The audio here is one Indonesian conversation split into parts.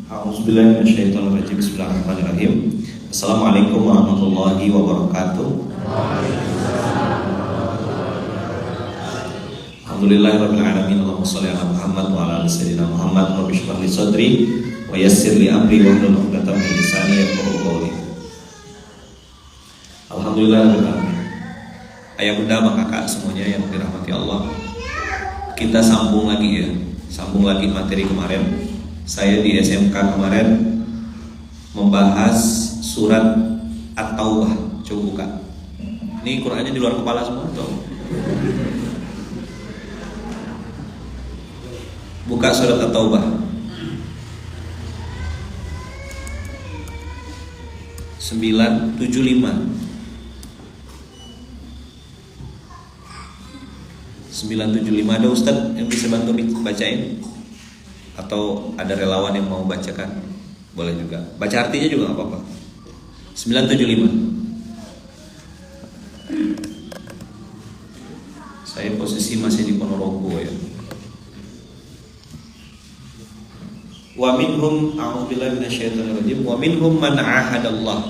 A'udzubillahi minasyaitonirrajim. Bismillahirrahmanirrahim. Assalamualaikum warahmatullahi wabarakatuh. Alhamdulillahirabbil alamin. Allahumma shalli ala Muhammad wa ala ali sayyidina Muhammad. Rabbi shrah li sadri wa yassir li amri wahlul 'uqdatam min lisani yafqahu qawli. Alhamdulillahirabbil alamin. Ayah bunda, abang kakak semuanya yang dirahmati Allah. Kita sambung lagi materi kemarin. Saya di SMK kemarin membahas surat At-Taubah. Coba buka. Ini Qur'annya di luar kepala semua atau? Buka surat At-Taubah. 975. 975. Ada Ustadz yang bisa bantu bacain? Atau ada relawan yang mau bacakan? Boleh juga. Baca artinya juga gak apa-apa. 975. Saya posisi masih di Ponorogo ya. Wa minhum, a'udzubillahi minasyaitonirrajim, wa minhum man ahadallah.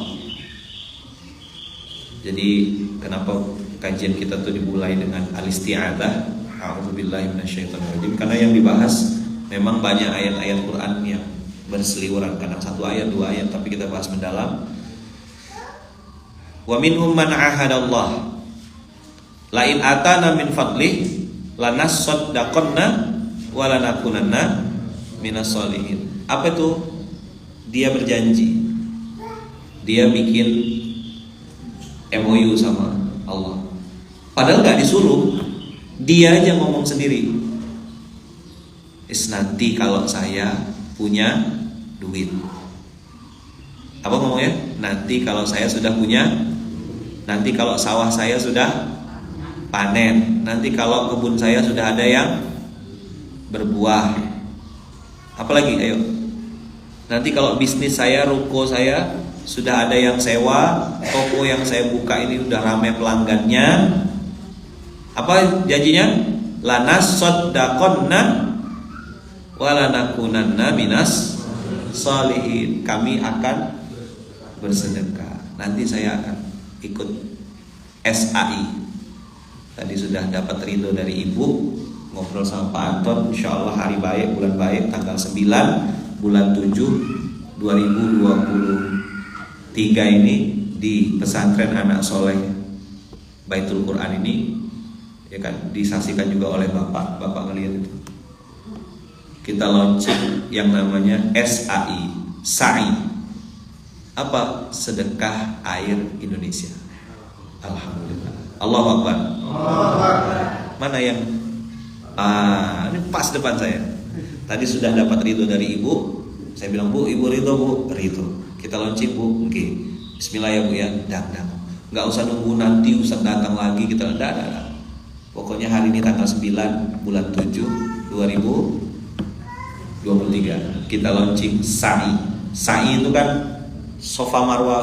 Jadi kenapa kajian kita tuh dimulai dengan al-isti'adzah, a'udzubillahi minasyaitonirrajim, karena yang dibahas memang banyak ayat-ayat Quran yang berseliweran, kadang satu ayat, dua ayat, tapi kita bahas mendalam. Wa minhum man ahadallah la in atana min fadlih lanasaddaqanna wa lanakunanna minas sholihin. Apa itu? Dia berjanji, dia bikin MOU sama Allah, padahal gak disuruh, dia aja ngomong sendiri. Nanti kalau saya punya duit, apa ngomongnya? Nanti kalau saya sudah punya, nanti kalau sawah saya sudah panen, nanti kalau kebun saya sudah ada yang berbuah, apalagi ayo, nanti kalau bisnis saya, ruko saya sudah ada yang sewa, toko yang saya buka ini udah ramai pelanggannya. Apa janjinya? Lanasaddaqanna walanakunanna minas sholihin. Kami akan bersedekah. Nanti saya akan ikut SAI. Tadi sudah dapat ridho dari ibu, ngobrol sama Pak Anton. Insyaallah hari baik, bulan baik, tanggal 9 bulan 7 2023 ini di pesantren Anak Soleh Baitul Quran ini, ya kan, disaksikan juga oleh bapak ngelihat itu. Kita launching yang namanya SAI. Apa? Sedekah Air Indonesia. Alhamdulillah. Allahu Akbar. Mana yang ini pas depan saya. Tadi sudah dapat ridho dari ibu. Saya bilang, Bu, ibu ridho, Bu? Ridho. Kita launching, Bu. Oke. Bismillah ya, Bu ya. Dang. Enggak usah nunggu nanti Ustaz datang lagi, kita enggak. Pokoknya hari ini tanggal 9 bulan 7 2023 kita launching SAI. SAI itu kan Sofa Marwah.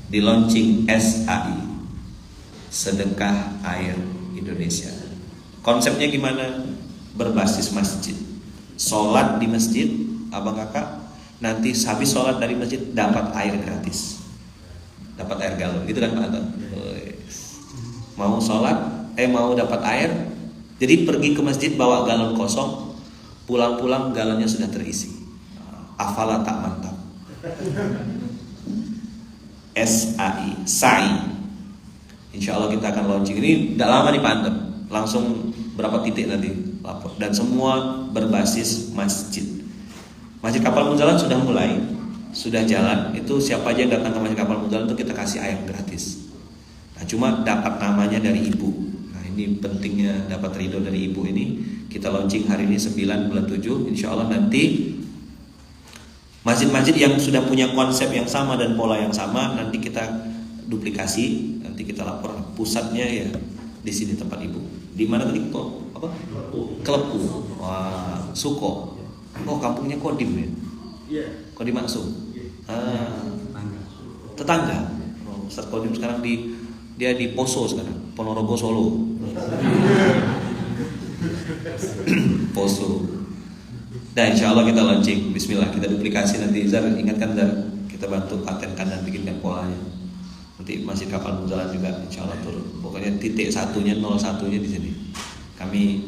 Di launching SAI, Sedekah Air Indonesia. Konsepnya gimana? Berbasis masjid. Sholat di masjid, abang kakak, nanti habis sholat dari masjid dapat air gratis, dapat air galon, gitu kan Pak Anton? Mau sholat, mau dapat air. Jadi pergi ke masjid bawa galon kosong, pulang-pulang galonnya sudah terisi. Afala tak mantap. SAI. Insya Allah kita akan launching ini. Tidak lama nih Pak Anton, langsung berapa titik nanti lapor. Dan semua berbasis masjid. Masjid Kapal Munzalan sudah mulai, sudah jalan. Itu siapa aja yang datang ke Masjid Kapal Munzalan itu kita kasih air gratis. Nah, cuma dapat namanya dari ibu. Ini pentingnya dapat ridho dari ibu ini. Kita launching hari ini 9 bulan 7. Insya Allah nanti masjid-masjid yang sudah punya konsep yang sama dan pola yang sama, nanti kita duplikasi, nanti kita lapor. Pusatnya ya di sini tempat ibu. Di mana tadi? Apa? Kelepu. Wah, Suko. Oh, kampungnya Kodim ya? Iya. Kodim Maksum. Tetangga. Oh, Ustaz Kodim sekarang dia di Poso sekarang, Ponorogo Solo. Poso. Dan insya Allah kita launching. Bismillah, kita duplikasi nanti. Zar, ingatkan Zar, kita bantu patenkan dan bikinkan polanya. Nanti Masjid Kapal Munzalan juga insya Allah turun. Pokoknya titik satunya, 01-nya di sini. Kami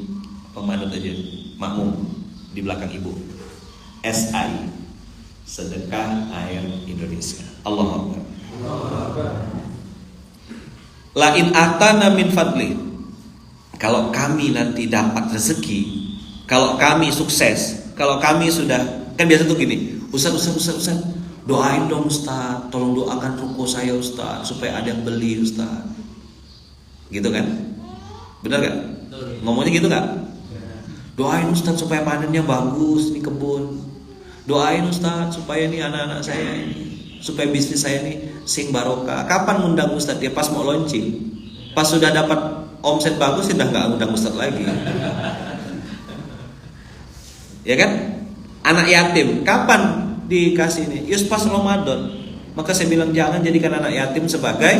pemanut aja, makmum di belakang ibu. SAI, Sedekah Air Indonesia. Allahu Akbar. La in atana min fadli. Kalau kami nanti dapat rezeki, kalau kami sukses, kalau kami sudah, kan biasa tuh gini, Ustaz, doain dong Ustaz, tolong doakan ruko saya Ustaz, supaya ada yang beli Ustaz. Gitu kan? Benar gak? Ngomongnya gitu gak? Doain Ustaz supaya panennya bagus nih kebun. Doain Ustaz supaya nih anak-anak saya ini, supaya bisnis saya ini sing barokah. Kapan ngundang Ustaz? Dia pas mau launching. Pas sudah dapat omset bagus, sudah gak ngundang Ustaz lagi. Ya kan? Anak yatim, kapan dikasih ini? Yus pas Ramadan. Maka saya bilang jangan jadikan anak yatim sebagai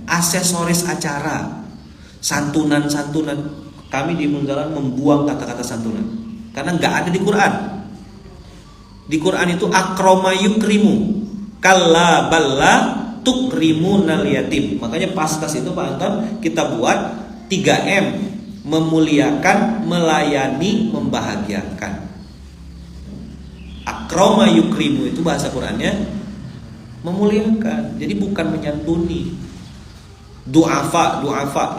aksesoris acara. Santunan. Kami di Munzalan membuang kata-kata santunan karena nggak ada di Quran. Di Quran itu akroma yukrimu, kalla balla tukrimunal yatim. Makanya paskas itu Pak Anton kita buat 3M, memuliakan, melayani, membahagiakan. Akroma yukrimu itu bahasa Qurannya memuliakan. Jadi bukan menyantuni. Du'afa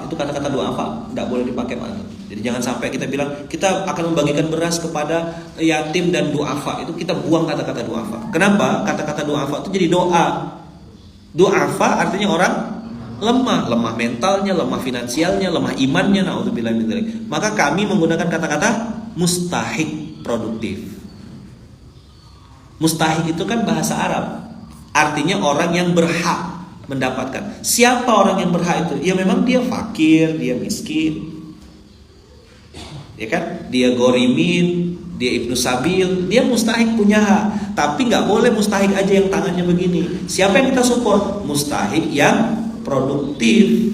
itu kata-kata du'afa tidak boleh dipakai Pak Anton. Jadi jangan sampai kita bilang kita akan membagikan beras kepada yatim dan du'afa, itu kita buang kata-kata du'afa. Kenapa? Kata-kata du'afa itu jadi doa. Du'afa artinya orang lemah mentalnya, lemah finansialnya, lemah imannya, naudzubillah min dzalik. Maka kami menggunakan kata-kata mustahik produktif. Mustahik itu kan bahasa Arab, artinya orang yang berhak mendapatkan. Siapa orang yang berhak itu? Ya memang dia fakir, dia miskin, ya kan? Dia gorimin, dia ibnu sabil, dia mustahik punya hak. Tapi nggak boleh mustahik aja yang tangannya begini. Siapa yang kita support? Mustahik yang produktif.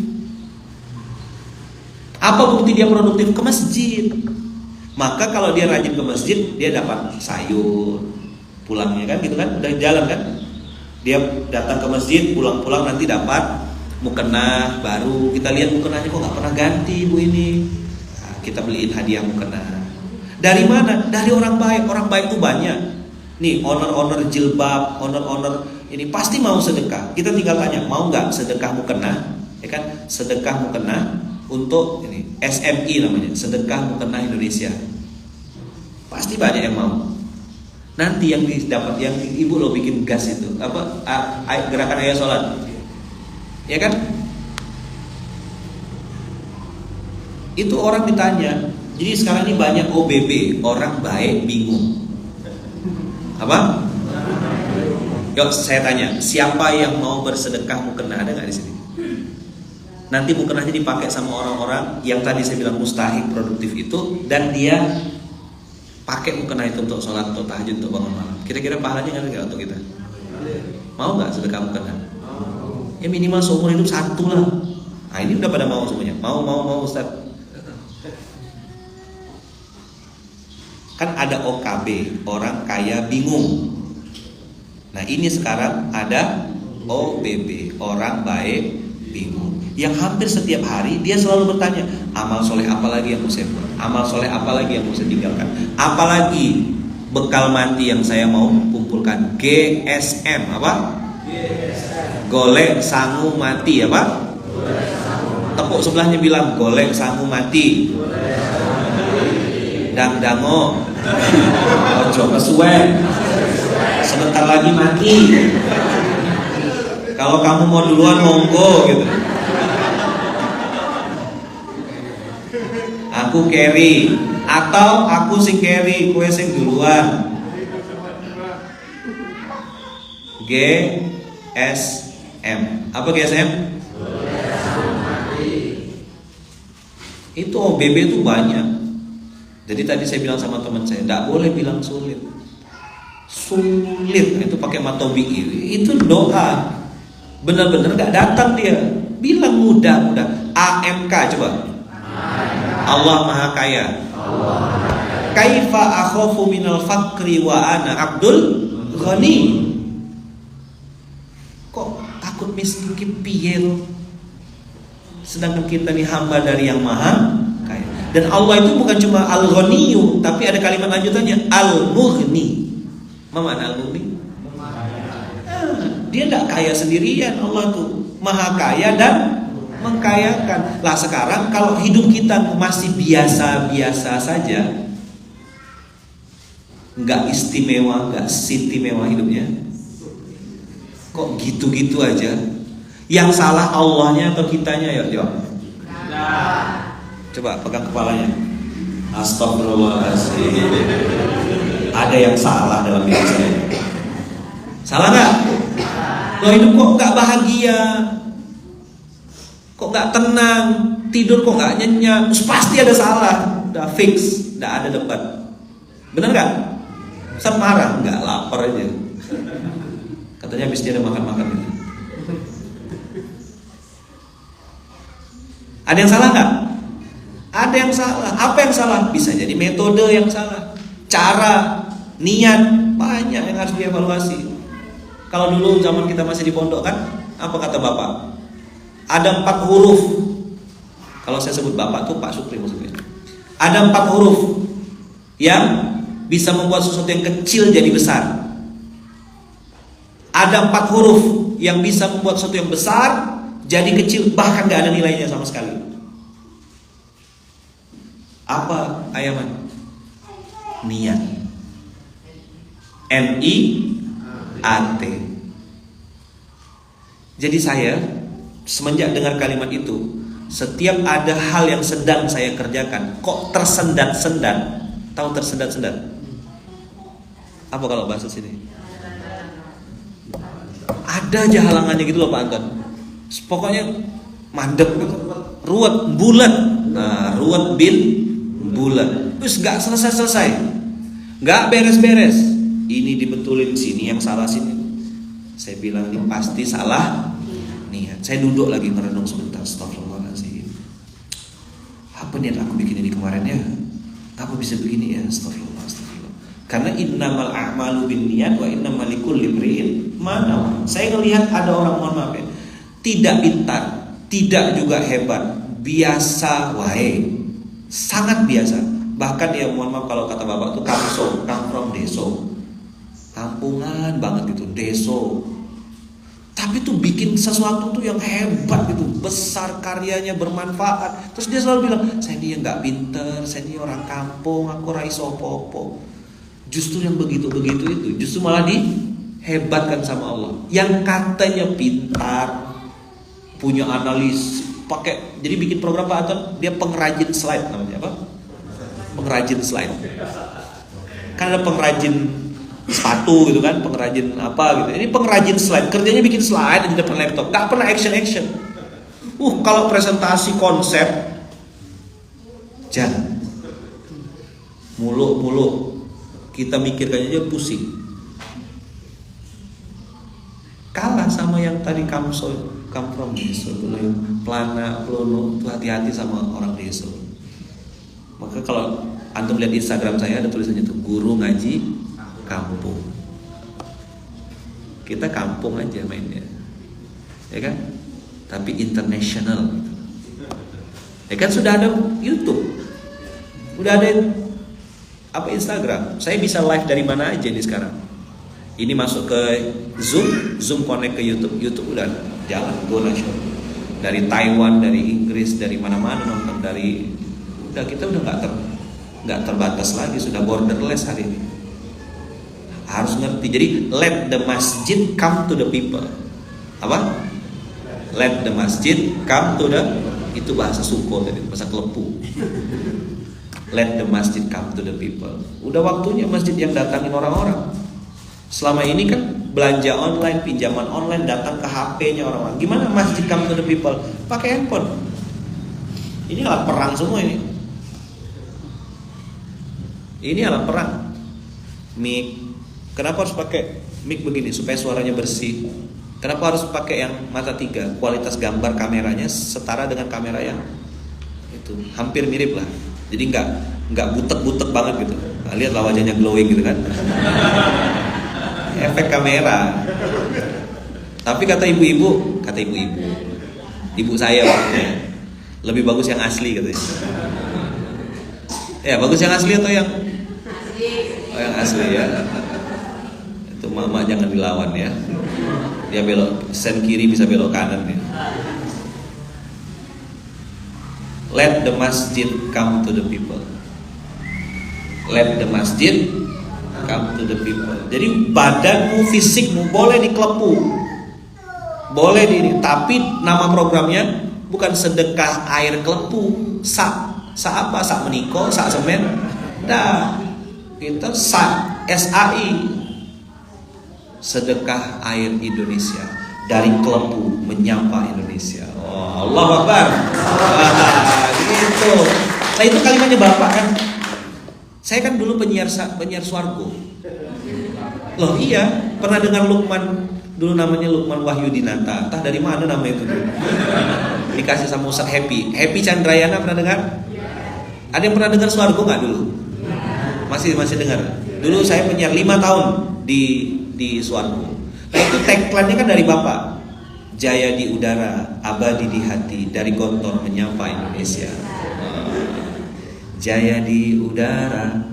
Apa bukti dia produktif? Ke masjid. Maka kalau dia rajin ke masjid, dia dapat sayur pulangnya kan, gitu kan? Udah jalan kan? Dia datang ke masjid, pulang-pulang nanti dapat mukena baru. Kita lihat mukenanya kok nggak pernah ganti bu ini. Nah, kita beliin hadiah mukena. Dari mana? Dari orang baik. Orang baik itu banyak. Nih owner jilbab, owner ini pasti mau sedekah. Kita tinggal tanya, mau nggak sedekah mukena? Ya kan? Sedekah mukena untuk ini SMI namanya, Sedekah Mukena Indonesia. Pasti banyak yang mau. Nanti yang didapat, yang ibu lo bikin gas itu apa, gerakan ayat sholat, ya kan? Itu orang ditanya. Jadi sekarang ini banyak OBB, orang baik bingung. Apa? Yuk saya tanya, siapa yang mau bersedekah mukena, ada nggak di sini? Nanti mukenanya dipakai sama orang-orang yang tadi saya bilang mustahik produktif itu, dan dia pakai mukena itu untuk sholat, untuk tahajud, untuk bangun malam. Kira-kira pahalanya nggak untuk kita? Mau nggak sedekah mukena? Ya minimal seumur hidup satu lah. Nah ini udah pada mau semuanya. Mau Ustaz. Kan ada OKB, orang kaya bingung. Nah ini sekarang ada OBB, orang baik bingung. Yang hampir setiap hari dia selalu bertanya, amal soleh apa lagi yang mau saya buat? Amal soleh apa lagi yang mau saya tinggalkan? Apalagi bekal mati yang saya mau kumpulkan? GSM apa? Golek sangu mati apa? Tepuk sebelahnya bilang golek sangu mati. Dang-dango. Ojo kesuwen. Sebentar lagi mati. Kalau kamu mau duluan monggo gitu. Aku carry atau aku sing carry, kue sing duluan. GSM. Apa GSM? Itu OBB itu banyak. Jadi tadi saya bilang sama teman saya, tidak boleh bilang sulit. Sulit itu pakai matobi. Itu doa. Benar-benar nggak datang dia. Bilang mudah. AMK coba. Allah Maha Kaya. Kaifa akhafu minal fakri wa ana abdul ghani. Kok takut miskin ki piye to? Sedangkan kita nih hamba dari yang maha kaya. Dan Allah itu bukan cuma al-ghaniyu, tapi ada kalimat lanjutannya al-mughni. Apa makna al-mughni? Dia tidak kaya sendirian, Allah tuh maha kaya dan mengkayakan. Lah sekarang kalau hidup kita masih biasa-biasa saja, nggak istimewa, nggak istimewa hidupnya, kok gitu-gitu aja. Yang salah Allahnya atau kitanya? Ya jawab. Coba pegang kepalanya. Astagfirullahaladzim. Ada yang salah dalam diri saya. Salah nggak? Lo hidup kok nggak bahagia, kok nggak tenang, tidur kok nggak nyenyak, terus pasti ada salah. Udah fix, nggak ada debat. Bener nggak? Ustaz marah, nggak, lapar aja. Katanya habis dia ada makan-makan gitu. Ada yang salah nggak? Ada yang salah. Apa yang salah? Bisa jadi metode yang salah, cara, niat, banyak yang harus dievaluasi. Kalau dulu zaman kita masih di pondok kan, apa kata bapak? Ada 4 huruf. Kalau saya sebut bapak tuh Pak Sukri maksudnya. Ada 4 huruf yang bisa membuat sesuatu yang kecil jadi besar. Ada 4 huruf yang bisa membuat sesuatu yang besar jadi kecil, bahkan gak ada nilainya sama sekali. Apa Ayaman? Niat. NIAT. Jadi saya semenjak dengar kalimat itu, setiap ada hal yang sedang saya kerjakan kok tersendat-sendat. Tahu tersendat-sendat? Apa kalau bahasa sini? Ada aja halangannya gitu loh Pak Anton. Pokoknya mandek gitu. Ruwet, bulat. Nah, ruwet bulat. Terus gak selesai-selesai, gak beres-beres. Ini dibetulin, sini yang salah sini. Saya bilang ini pasti salah niat. Saya duduk lagi merenung sebentar. Astagfirullahaladzim. Apa niat aku bikin ini kemarin ya? Apa bisa begini ya? Astagfirullah. Karena innamal a'malu binniyat wa innamal likulli imri'in ma nawa. Saya ngelihat ada orang, mohon maaf ya, tidak pintar, tidak juga hebat, biasa wae. Sangat biasa. Bahkan ya mohon maaf kalau kata bapak tuh come from deso. Kampungan banget gitu, deso. Tapi tuh bikin sesuatu tuh yang hebat gitu, besar karyanya, bermanfaat. Terus dia selalu bilang, saya ini nggak pinter, saya ini orang kampung, aku raiso popo. Justru yang begitu-begitu itu justru malah dihebatkan sama Allah. Yang katanya pintar, punya analis, pakai, jadi bikin program Pak Anton, dia pengrajin slide namanya apa? Pengrajin slide. Kan ada pengrajin sepatu gitu kan, pengrajin apa gitu. Ini pengrajin slide, kerjanya bikin slide di depan laptop, gak pernah action. Kalau presentasi konsep, jangan muluk-muluk. Kita mikirkan aja pusing. Kalah sama yang tadi come from deso dulu, yang plana, plono, tuh hati-hati sama orang deso. Maka kalau antum lihat Instagram saya ada tulisannya tuh, guru ngaji kampung. Kita kampung aja mainnya, ya kan? Tapi international. Ya kan sudah ada YouTube, udah ada apa Instagram. Saya bisa live dari mana aja nih sekarang. Ini masuk ke Zoom connect ke YouTube udah jalan, go nasional. Dari Taiwan, dari Inggris, dari mana-mana nonton, dari udah kita udah nggak terbatas lagi, sudah borderless hari ini. Harus ngerti. Jadi let the masjid come to the people. Apa? Let the masjid come to the, itu bahasa Suko tadi, bahasa Kelepu. Let the masjid come to the people. Udah waktunya masjid yang datangin orang-orang. Selama ini kan belanja online, pinjaman online, datang ke HP-nya orang-orang. Gimana masjid come to the people? Pakai handphone. Ini alat perang semua ini. Ini alat perang. Mic. Kenapa harus pakai mic begini? Supaya suaranya bersih. Kenapa harus pakai yang mata 3? Kualitas gambar kameranya setara dengan kamera yang itu, hampir mirip lah. Jadi nggak butek-butek banget gitu. Nah, lihatlah wajahnya glowing gitu kan. Efek kamera. Tapi kata ibu-ibu, ibu saya waktunya, lebih bagus yang asli katanya. Ya bagus yang asli atau yang Oh, yang asli ya. Itu mama jangan dilawan ya. Dia belok sen kiri bisa belok kanan ya. Let the masjid come to the people. Let the masjid come to the people. Jadi badanmu, fisikmu boleh dikelepu, boleh tapi nama programnya bukan sedekah air kelepu. Sa apa? Sa meniko, sa semen. Dah, kita SAI, sedekah air Indonesia, dari kelepu menyapa Indonesia. Oh, Allahu Akbar. Gitu. Nah itu kalimatnya Bapak kan. Saya kan dulu penyiar Swargo. Loh iya, pernah dengar Lukman, dulu namanya Lukman Wahyudinata. Entah dari mana nama itu dulu. Dikasih sama Ustaz Happy Chandrayana, pernah dengar? Ada yang pernah dengar Swargo nggak dulu? Masih dengar. Dulu saya penyiar 5 tahun di Swargo. Nah itu tagline-nya kan dari Bapak. Jaya di udara, abadi di hati, dari Gontor menyapa Indonesia. Jaya di udara,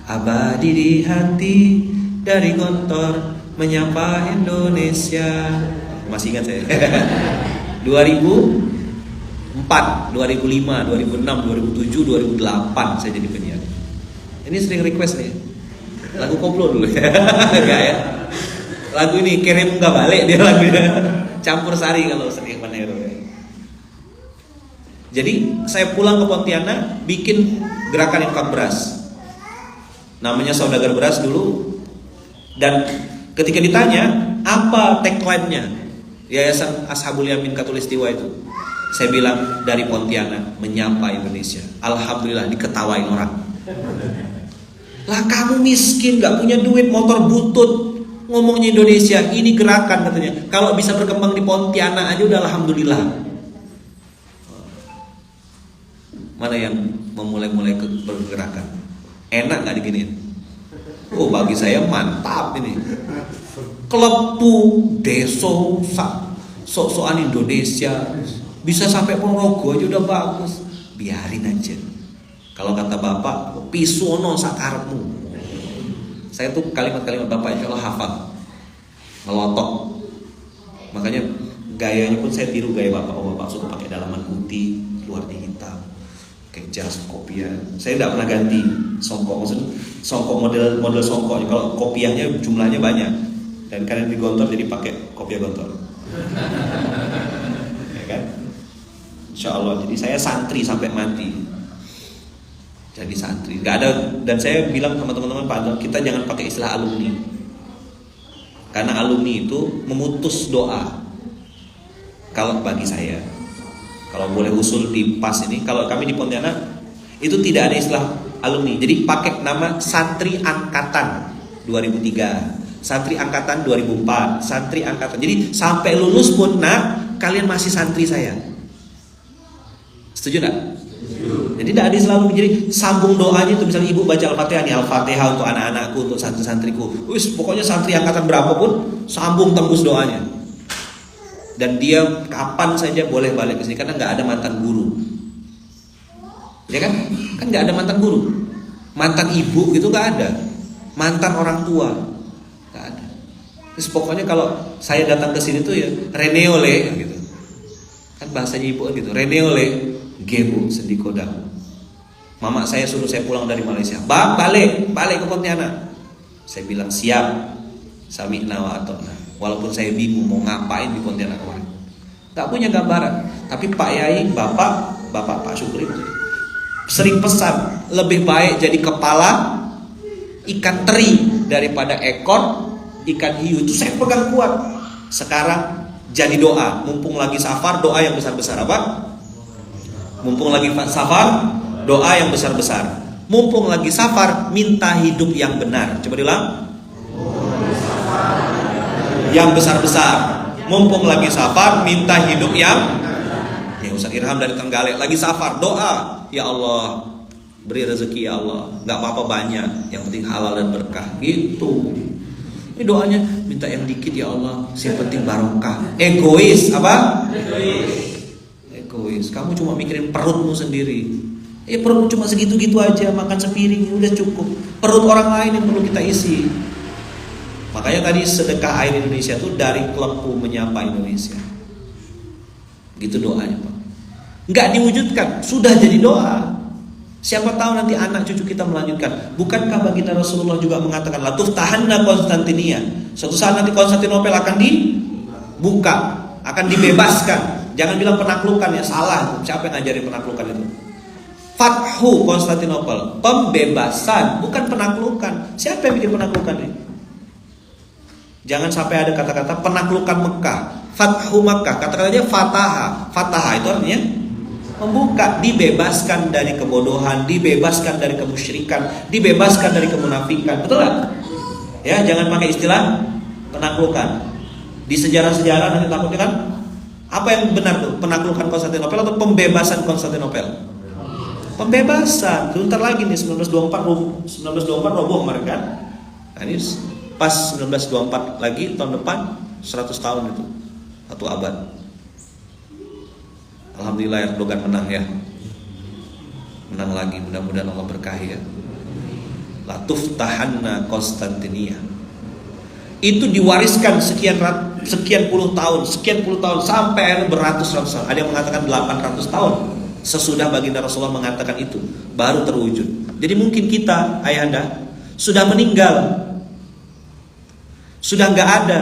abadi di hati, dari Gontor menyapa Indonesia. Masih ingat saya. 2004, 2005, 2006, 2007, 2008 saya jadi penyiar. Ini sering request nih. Lagu koplo dulu ya. Enggak ya. Lagu ini kirim nggak balik dia lagunya. Campur sari kalau sering Manero ya. Jadi saya pulang ke Pontianak bikin gerakan infak beras. Namanya Saudagar Beras dulu. Dan ketika ditanya apa tagline-nya Yayasan Ashabul Yamin Katulistiwa itu, saya bilang dari Pontianak menyapa Indonesia. Alhamdulillah diketawain orang. Lah kamu miskin, gak punya duit, motor butut, ngomongnya Indonesia. Ini gerakan katanya. Kalau bisa berkembang di Pontianak aja udah alhamdulillah. Mana yang memulai bergerakan? Enak gak diginiin? Oh bagi saya mantap ini. Kelepu, deso, sok-sokan Indonesia, bisa sampai Ponorogo aja udah bagus. Biarin aja. Kalau kata Bapak, pisono sakarmu. Saya tuh kalimat-kalimat Bapak insya Allah hafal, melotok. Makanya gayanya pun saya tiru gaya Bapak. Oh Bapak suka pakai dalaman putih, luarnya hitam, kayak jas kopiah. Saya tidak pernah ganti songkok, maksudnya songkok model songkoknya. Kalau kopiahnya jumlahnya banyak, dan kadang di Gontor jadi pakai kopiah Gontor. Ya kan? Insya Allah. Jadi saya santri sampai mati. Jadi santri, nggak ada. Dan saya bilang sama teman-teman Pak, kita jangan pakai istilah alumni, karena alumni itu memutus doa. Kalau bagi saya, kalau boleh usul di PAS ini, kalau kami di Pontianak itu tidak ada istilah alumni. Jadi pakai nama santri angkatan 2003, santri angkatan 2004, santri angkatan. Jadi sampai lulus pun, nah kalian masih santri saya. Setuju nggak? Jadi tidak ada selalu. Jadi sambung doanya itu, misalnya ibu baca Al-Fatihah nih, Al-Fatihah untuk anak-anakku, untuk santri-santriku. Pokoknya santri angkatan berapapun, sambung tembus doanya. Dan dia kapan saja boleh balik ke sini, karena nggak ada mantan guru. Ya kan? Kan nggak ada mantan guru. Mantan ibu gitu nggak ada. Mantan orang tua nggak ada. Terus pokoknya kalau saya datang ke sini tuh ya reneole gitu. Kan bahasanya ibu gitu, reneole. Gebo sendikoda. Mama saya suruh saya pulang dari Malaysia. Balik ke Pontianak. Saya bilang siap. Sami'na wa ata'na. Walaupun saya bingung mau ngapain di Pontianak kemarin. Gak punya gambaran. Tapi Pak Yai, Bapak Pak Syukri sering pesan, lebih baik jadi kepala ikan teri daripada ekor ikan hiu. Itu saya pegang kuat. Sekarang jadi doa. Mumpung lagi safar, doa yang besar-besar apa? Mumpung lagi safar, doa yang besar-besar. Mumpung lagi safar, minta hidup yang benar. Coba diulang. Yang besar-besar. Mumpung lagi safar, minta hidup yang. Ya Ustaz Irham dari Trenggalek lagi safar, doa. Ya Allah, beri rezeki ya Allah, nggak apa-apa banyak, yang penting halal dan berkah. Gitu. Ini doanya, minta yang dikit ya Allah, yang penting barokah. Egois apa? Egois. Kamu cuma mikirin perutmu sendiri. Perutmu cuma segitu-gitu aja, makan sepiring udah cukup. Perut orang lain yang perlu kita isi. Makanya tadi sedekah air Indonesia itu dari Klepu menyapa Indonesia. Gitu doanya Pak. Nggak diwujudkan, sudah jadi doa. Siapa tahu nanti anak cucu kita melanjutkan. Bukankah baginda Rasulullah juga mengatakan latuf tahanna Konstantinia. Suatu saat nanti Konstantinopel akan dibuka, akan dibebaskan. Jangan bilang penaklukan ya, salah. Siapa yang ngajarin penaklukan itu? Fathu Konstantinopel, pembebasan, bukan penaklukan. Siapa yang bikin penaklukan ini? Jangan sampai ada kata-kata penaklukan Mekah, Fathu Makkah, kata-katanya Fataha. Fataha itu artinya membuka, dibebaskan dari kebodohan, dibebaskan dari kemusyrikan, dibebaskan dari kemunafikan. Betul gak? Ya, jangan pakai istilah penaklukan. Di sejarah-sejarah nanti takutnya kan, apa yang benar tuh? Penaklukan Konstantinopel atau pembebasan Konstantinopel? Pembebasan. Sebentar lagi nih 1924 roboh kemarin kan? Nah, ini pas 1924 lagi tahun depan 100 tahun itu, 1 abad. Alhamdulillah Erdogan menang ya. Menang lagi, mudah-mudahan Allah berkahi ya. Latuf tahanna Konstantinia. Itu diwariskan sekian puluh tahun sampai beratus-ratus tahun. Ada yang mengatakan 800 tahun sesudah baginda Rasulullah mengatakan itu baru terwujud. Jadi mungkin kita, ayahanda, sudah meninggal, sudah nggak ada,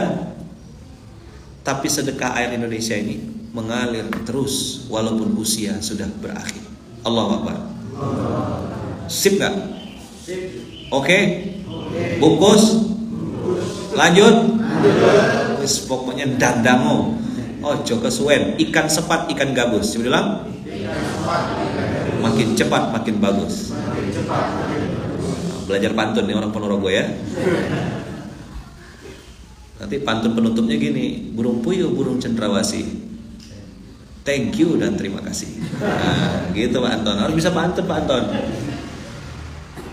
tapi sedekah air Indonesia ini mengalir terus walaupun usia sudah berakhir. Allahu Akbar. Sip nggak? Oke. Bungkus. Lanjut. Pokoknya dandango. Ojo kesuwen. Ikan sepat, ikan gabus. Coba bilang. Makin cepat makin bagus. Belajar pantun nih orang Ponorogo ya. Nanti pantun penutupnya gini, burung puyuh, burung cendrawasih, thank you dan terima kasih. Nah, gitu Pak Anton. Harus bisa pantun Pak Anton.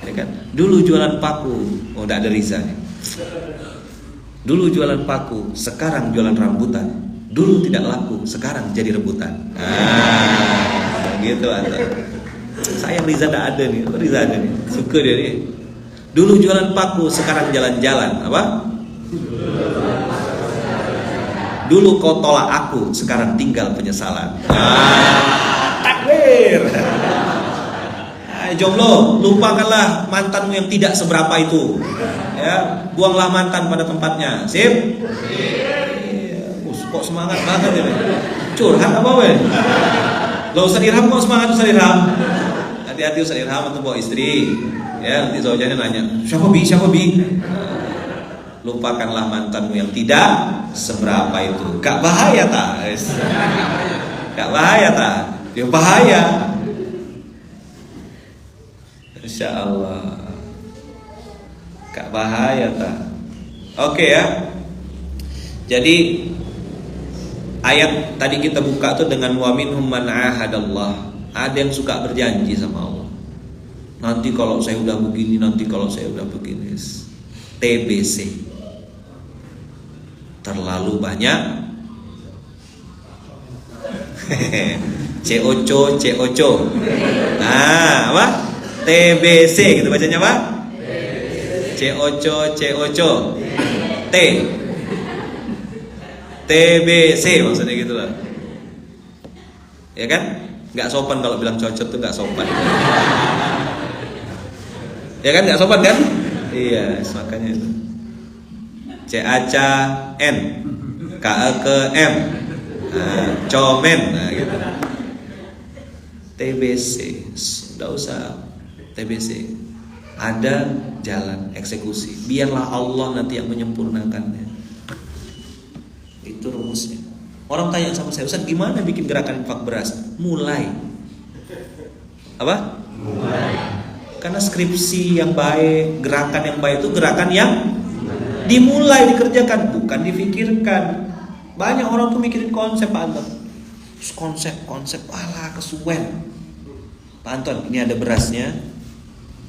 Ya kan? Dulu jualan paku, oh enggak ada Riza nih. Dulu jualan paku, sekarang jualan rambutan. Dulu tidak laku, sekarang jadi rebutan. Nah, gitu Anton. Sayang Riza enggak ada nih. Riza ada nih. Suka dia nih. Dulu jualan paku, sekarang jalan-jalan. Apa? Dulu kau tolak aku, sekarang tinggal penyesalan. Takbir. Jomblo, lupakanlah mantanmu yang tidak seberapa itu. Ya, buanglah mantan pada tempatnya. Sip? Kok semangat banget ini? Curhat apa weh? Lo Ustaz Irham kok semangat Ustaz Irham? Hati-hati Ustaz Irham untuk bawa istri. Ya, nanti zaujanya nanya, siapa bi? Lupakanlah mantanmu yang tidak seberapa itu. Gak bahaya tak? Gak bahaya tak? Ya bahaya. Insya Allah. Gak bahaya tak? Oke ya. Jadi ayat tadi kita buka tuh dengan wa minhum man ahadallah. Ada yang suka berjanji sama Allah. Nanti kalau saya udah begini, nanti kalau saya udah begini. TBC. Terlalu banyak. C-O-C-O. Nah, apa? TBC gitu bacanya apa? C-O-C-O. T. TBC maksudnya gitu lah. Ya kan? Gak sopan kalau bilang cocok tuh gak sopan. Ya kan gak sopan kan? Iya, makanya itu. C-A-C-N K-E-K-M Comen. Nah gitu. TBC. Udah usah TBC. Ada jalan eksekusi. Biarlah Allah nanti yang menyempurnakannya. Itu rumusnya. Orang tanya sama saya, Ustaz gimana bikin gerakan infak beras? Mulai. Apa? Mulai. Karena skripsi yang baik, gerakan yang baik itu gerakan yang dimulai dikerjakan, bukan difikirkan. Banyak orang tuh mikirin konsep Pak Anton. Konsep, alah kesuwen. Pak Anton, ini ada berasnya,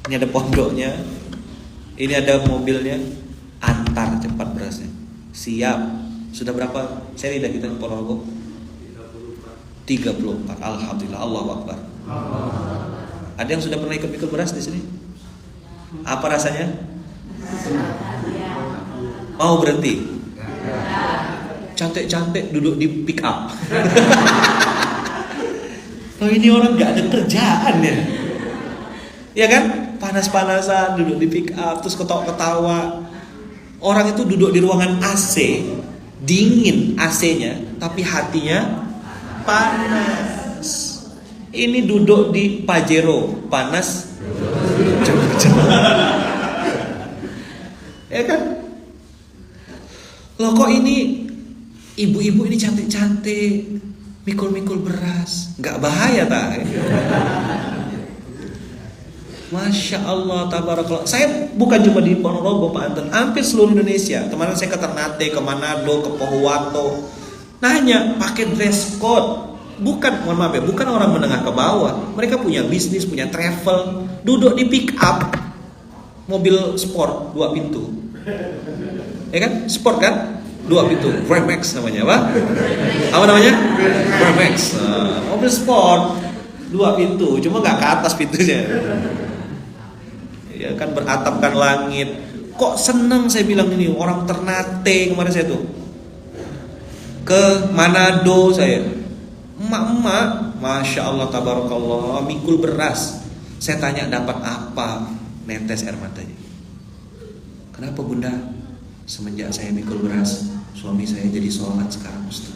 Ini ada pondoknya, ini ada mobilnya, antar cepat berasnya. Siap. Sudah berapa seri dah kita ke Ponorogo? 34. Alhamdulillah, Allahu Akbar. Ada yang sudah pernah ikut mikul beras di sini? Apa rasanya? Mau berhenti? Cantik-cantik duduk di pick up. Oh, ini orang gak ada kerjaan ya. Ya kan? Panas-panasan duduk di pick up, terus ketawa-ketawa. Orang itu duduk di ruangan AC, dingin AC-nya, tapi hatinya panas. Ini duduk di Pajero, panas. Ya kan? Loh, kok ini ibu-ibu ini cantik-cantik, mikul-mikul beras, nggak bahaya tak? Masya Allah, tabarakallah. Saya bukan cuma di Ponorogo, Pak Anton, hampir seluruh Indonesia. Kemarin saya ke Ternate, ke Manado, ke Pohuwato. Nanya, pakai dress code. Bukan, mohon maaf ya, bukan orang menengah ke bawah. Mereka punya bisnis, punya travel. Duduk di pick up, mobil sport 2 pintu. Ya kan, sport kan? 2 pintu, Remax namanya, apa? Apa namanya? Remax. Mobil sport 2 pintu, cuma nggak ke atas pintunya. Ya kan, beratapkan langit. Kok senang saya bilang ini orang Ternate kemarin saya tuh. Ke Manado saya. Emak-emak, Masya Allah, tabarakallah, mikul beras. Saya tanya dapat apa? Netes air matanya. Kenapa bunda? Semenjak saya mikul beras, suami saya jadi sholat sekarang, Ustaz.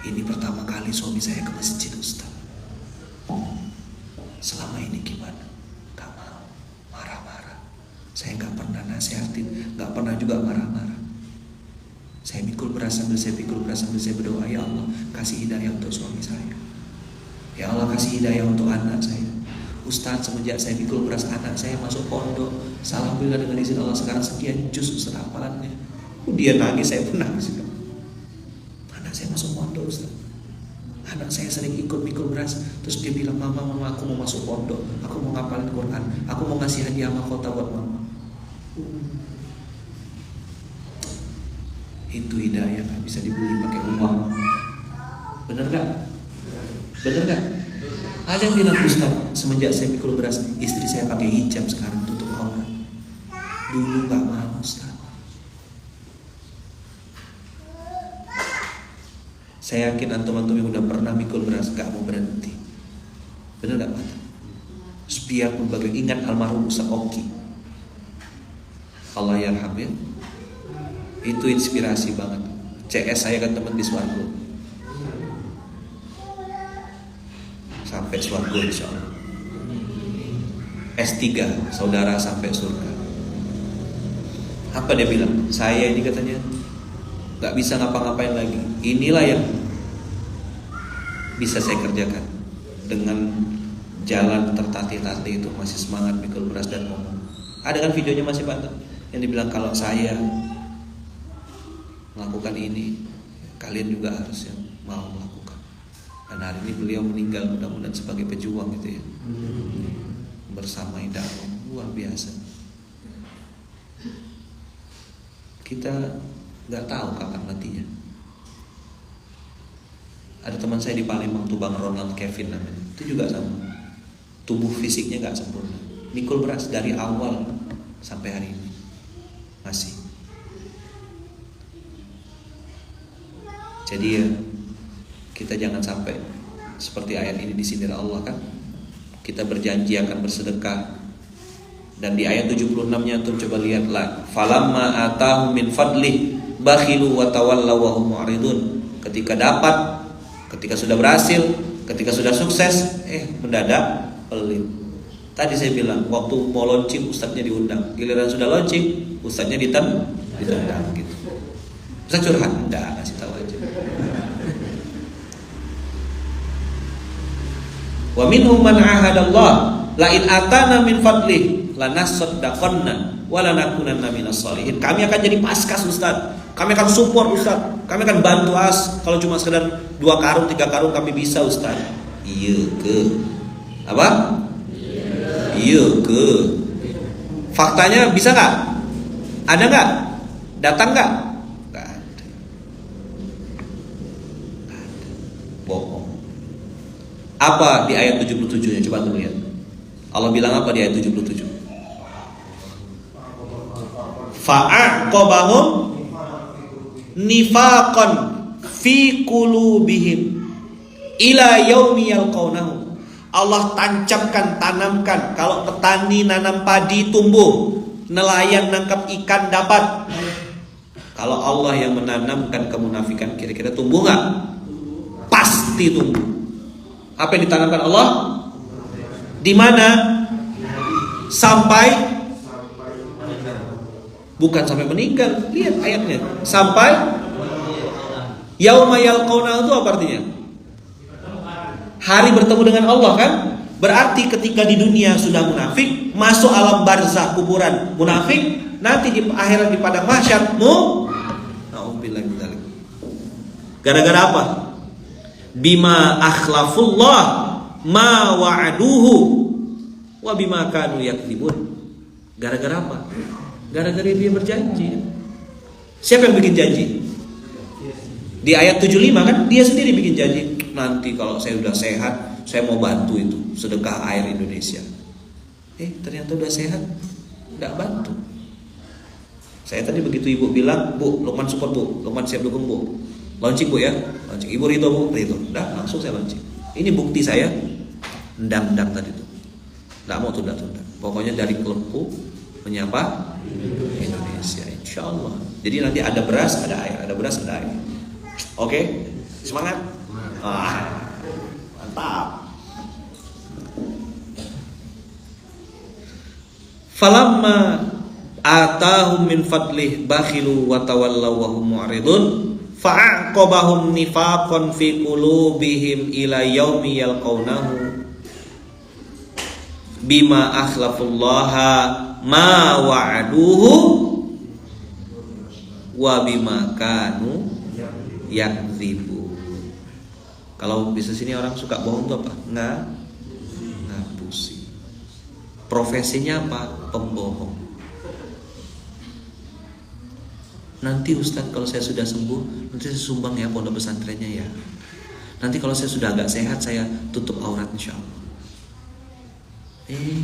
Ini pertama kali suami saya ke masjid, Ustaz. Selama ini gimana? Gak mau, marah-marah. Saya gak pernah nasihatin, gak pernah juga marah-marah. Saya mikul beras sambil saya pikul beras sambil saya berdoa, ya Allah kasih hidayah untuk suami saya. Ya Allah kasih hidayah untuk anak saya. Ustaz, semenjak saya mikul beras anak saya masuk pondok, alhamdulillah dengan izin Allah sekarang sekian juz Ustaz hafalannya. Dia nangis, saya pun nangis. Anak saya masuk pondok, Ustaz. Anak saya sering ikut mikul beras, terus dia bilang, mama aku mau masuk pondok, aku mau ngapalin Quran, aku mau ngasih hadiah mahkota buat mama. Itu hidayah, gak bisa dibeli pakai uang. Bener gak? Bener gak? Ada yang bilang, Ustaz, semenjak saya mikul beras, istri saya pakai hijab sekarang tutup aurat. Dulu gak mau, Ustaz. Saya yakin antum-antum yang udah pernah mikul beras gak mau berhenti. Bener gak, Pak? Biarpun bagaimana, ingat almarhum Ustaz Oki, Allah yarham ya. Itu inspirasi banget. CS saya kan teman di Swargo. Sampai Swargo insya Allah. S3, saudara sampai surga. Apa dia bilang? Saya ini katanya gak bisa ngapa-ngapain lagi. Inilah yang bisa saya kerjakan. Dengan jalan tertatih-tatih itu masih semangat mikul beras dan ngomong. Ada kan videonya masih Pak, yang dibilang kalau saya melakukan ini, kalian juga harus yang mau melakukan. Dan hari ini beliau meninggal mudah-mudahan sebagai pejuang gitu ya. Bersama dakwah luar biasa. Kita nggak tahu kapan matinya. Ada teman saya di Palembang tuh Bang Ronald Kevin namanya. Itu juga sama. Tubuh fisiknya nggak sempurna. Mikul beras dari awal sampai hari ini masih. Jadi ya, kita jangan sampai seperti ayat ini disindir Allah kan. Kita berjanji akan bersedekah. Dan di ayat 76-nya tuh coba lihatlah. Falamma atahum min fadlih bakhilu wa tawallaw wa hum mu'ridun. Ketika dapat, ketika sudah berhasil, ketika sudah sukses, mendadak pelit. Tadi saya bilang waktu mau launching ustadznya diundang. Giliran sudah launching, ustadznya ditendang gitu. Ustadz curhat, enggak, kasih tahu aja. Wa minhum man ahadallah la in atana min fadlih lanasaddaqanna wa lanakunanna minas sholihin. Kami akan jadi paskas Ustaz. Kami akan support Ustaz. Kami akan bantu kalau cuma sekedar 2 karung 3 karung kami bisa Ustaz. Iya ke apa? Iya ke. Faktanya bisa nggak? Ada nggak? Datang nggak? Nggak ada. Bohong. Apa di ayat 77-nya? Coba tuh lihat. Allah bilang apa di ayat 77? Fa'aqabahum nifaqan fi qulubihim ila yaumi yalqaunahu. Allah tancapkan, tanamkan. Kalau petani nanam padi tumbuh, nelayan nangkap ikan dapat. Kalau Allah yang menanamkan kemunafikan, kira-kira tumbuh nggak? Pasti tumbuh. Apa yang ditanamkan Allah? Di mana? Sampai, bukan sampai meninggal. Lihat ayatnya. Sampai yauma yalqaunahu itu apa artinya? Hari bertemu dengan Allah kan? Berarti ketika di dunia sudah munafik, masuk alam barzah kuburan munafik, nanti di akhirat di padang mahsyar na'udzubillah min dzalik. Gara-gara apa? Bima akhlafullah ma wa'aduhu wa bima kanu yakdzibun. Gara-gara apa? Gara-gara dia berjanji. Siapa yang bikin janji? Di ayat 75 kan dia sendiri bikin janji. Nanti kalau saya udah sehat, saya mau bantu itu sedekah air Indonesia. Ternyata udah sehat, nggak bantu. Saya tadi begitu ibu bilang, Bu, Lukman support Bu, Lukman siap dukung Bu. Launching Bu ya, launching. Ibu Rito Bu, Rito. Udah langsung saya launching. Ini bukti saya, ndang-ndang tadi tuh, nggak mau tunda-tunda. Pokoknya dari klubku menyapa Indonesia, insya Allah. Jadi nanti ada beras, ada air, ada beras, ada air. Oke, semangat. Mantap. Falamma atahum min fadlih bakhilu wa tawallaw wa hum mu'ridun fa'aqabahum nifaqan fi qulubihim ila yaumi yalqaunahu bima akhlafullaha ma wa'aduhu wa bima kanu yakdzibu. Kalau bisnis ini orang suka bohong tuh apa? Ngapusi. Profesinya apa? Pembohong. Nanti Ustadz kalau saya sudah sembuh, nanti saya sumbang ya pondok pesantrennya ya. Nanti kalau saya sudah agak sehat, saya tutup aurat insya Allah.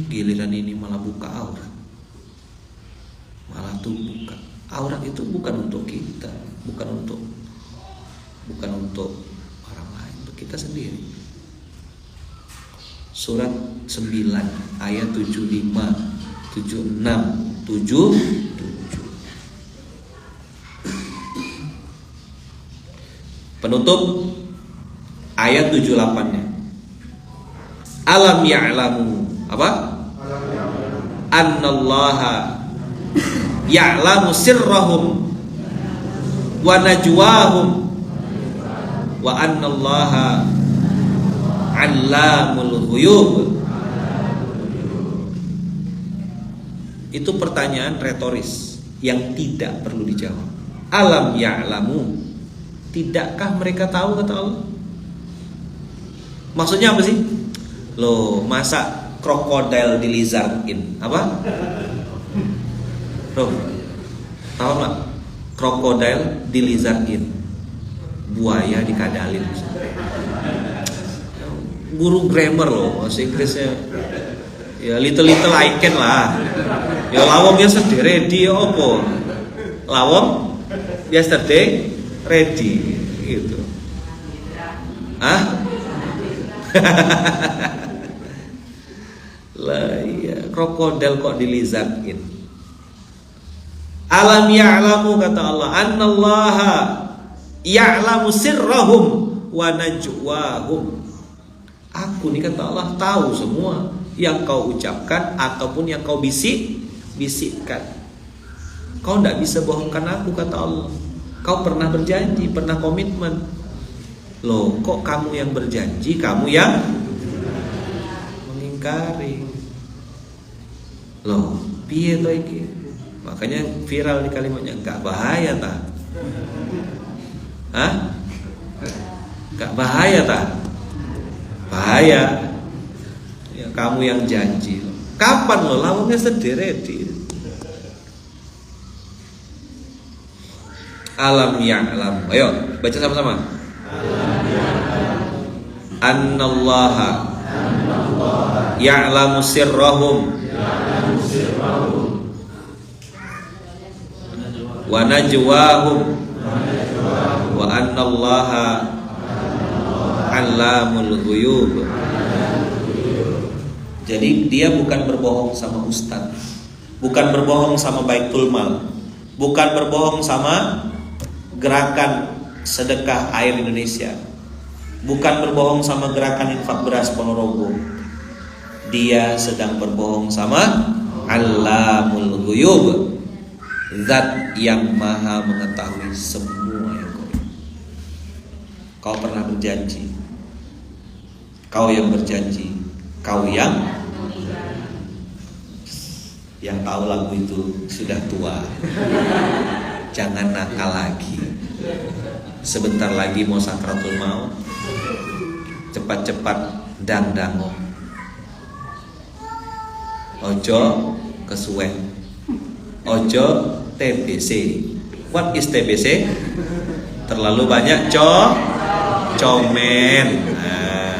Giliran ini malah buka aurat. Malah tuh buka. Aurat itu bukan untuk kita, bukan untuk orang lain, untuk kita sendiri. Surat 9 ayat 75, 76, 77. Penutup ayat 78-nya. Alam ya'lamu apa? Annallaha ya'lamu sirrahum wa najwahum wa annallaha 'allamul ghuyub. Itu pertanyaan retoris yang tidak perlu dijawab. Alam ya'lamu, tidakkah mereka tahu, kata Allah? Maksudnya apa sih? Loh, masa krokodil dilizardin? Apa? Loh, tahu nggak? Krokodil dilizardin, buaya dikadalin. Guru grammar loh, bahasa Inggrisnya ya little I can lah. Ya lawom yesterday ready opo? Lawom yesterday ready gitu. Lah iya, krokodil kok dilizardin. Alam ya'lamu, kata Allah, annallaha ya'lamu sirrahum wa najwahum. Aku nih, kata Allah, tahu semua yang kau ucapkan ataupun yang kau bisikkan. Kau tidak bisa bohongkan aku, kata Allah. Kau pernah berjanji, pernah komitmen. Loh, kok kamu yang berjanji, kamu yang mengingkari? Loh, piye to iki? Makanya viral di kalimatnya, enggak bahaya ta? Enggak bahaya ta? Bahaya. Ya, kamu yang janji. Kapan lo lawangnya sederet? Alam ya'lam. Ayo baca sama-sama. Annallaha ya'lamu sirrahum wa najwahum wa annallaha 'allamul ghuyub. Jadi dia bukan berbohong sama ustaz, bukan berbohong sama Baitul Mal, bukan berbohong sama gerakan sedekah air Indonesia, bukan berbohong sama gerakan infak beras Ponorogo. Dia sedang berbohong sama Allamul Ghuyub, zat yang maha mengetahui semua yang gaib. Kau pernah berjanji, kau yang berjanji, kau yang tahu lagu itu sudah tua. Jangan nakal lagi. Sebentar lagi mau sakratul maut. Cepat-cepat dang-dango. Ojo kesuwen. Ojo TBC. What is TBC? Terlalu banyak comen. Nah,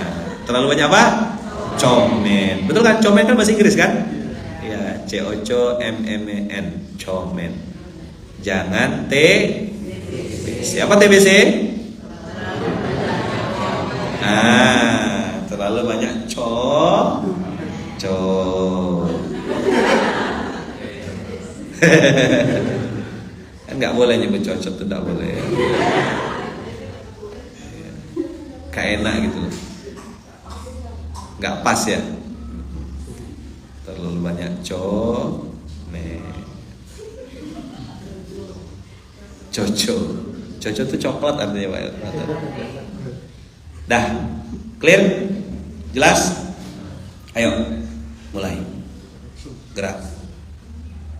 terlalu banyak apa? Comen. Betul kan? Comen kan bahasa Inggris kan? Ya, COCOMMEN. Comen. Jangan TBC. Apa TBC? Nah, terlalu banyak kan nggak boleh nyebut cocok tuh, nggak boleh. Kayak enak gitu, nggak pas ya. Terlalu banyak Coco itu coklat artinya Pak. Dah, clear? Jelas? Ayo, mulai. Gerak.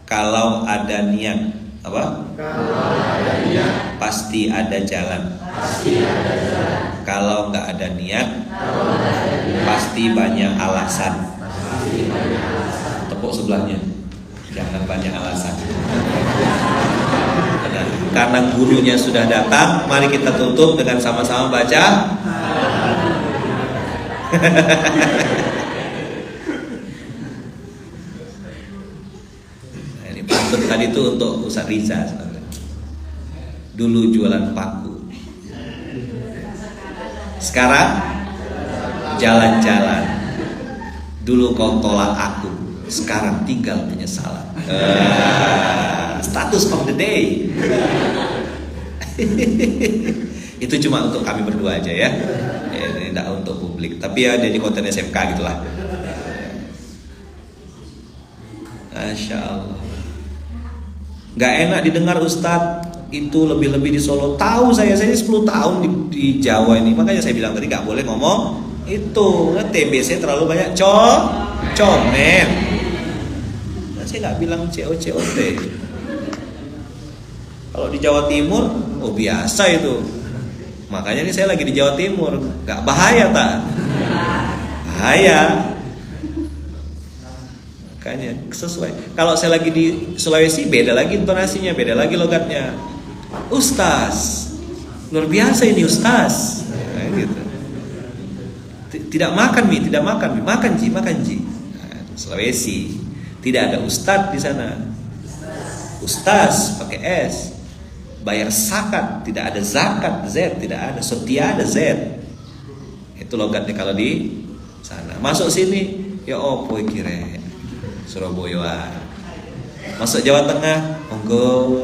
Kalau ada niat, apa? Kalau ada niat, pasti ada jalan. Kalau nggak ada niat, pasti banyak alasan. Tepuk sebelahnya. Jangan banyak alasan. Karena gurunya sudah datang, mari kita tutup dengan sama-sama baca. Nah, ini pantun tadi itu untuk Ustaz Riza sebenarnya. Dulu jualan paku, sekarang jalan-jalan. Dulu kau tolak aku, sekarang tinggal penyesalan. Status of the day. Itu cuma untuk kami berdua aja ya. Ini tidak untuk publik. Tapi ya jadi konten SMK gitulah. Masya Allah. Gak enak didengar Ustadz. Itu lebih-lebih di Solo. Tahu saya 10 tahun di Jawa ini. Makanya saya bilang tadi gak boleh ngomong itu. TBC terlalu banyak comen. Saya nggak bilang COCOT. Kalau di Jawa Timur, oh biasa itu. Makanya ini saya lagi di Jawa Timur, nggak bahaya tak? Bahaya. Makanya sesuai. Kalau saya lagi di Sulawesi, beda lagi intonasinya, beda lagi logatnya. Ustaz, luar biasa ini Ustaz. Nah, gitu. Tidak makan mie, makan ji. Nah, Sulawesi. Tidak ada ustadz di sana. Ustaz pakai S. Bayar zakat, tidak ada zakat Z, tidak ada. Setia ada Z. Itu logatnya kalau di sana. Masuk sini, ya opo kire. Surabaya. Masuk Jawa Tengah, monggo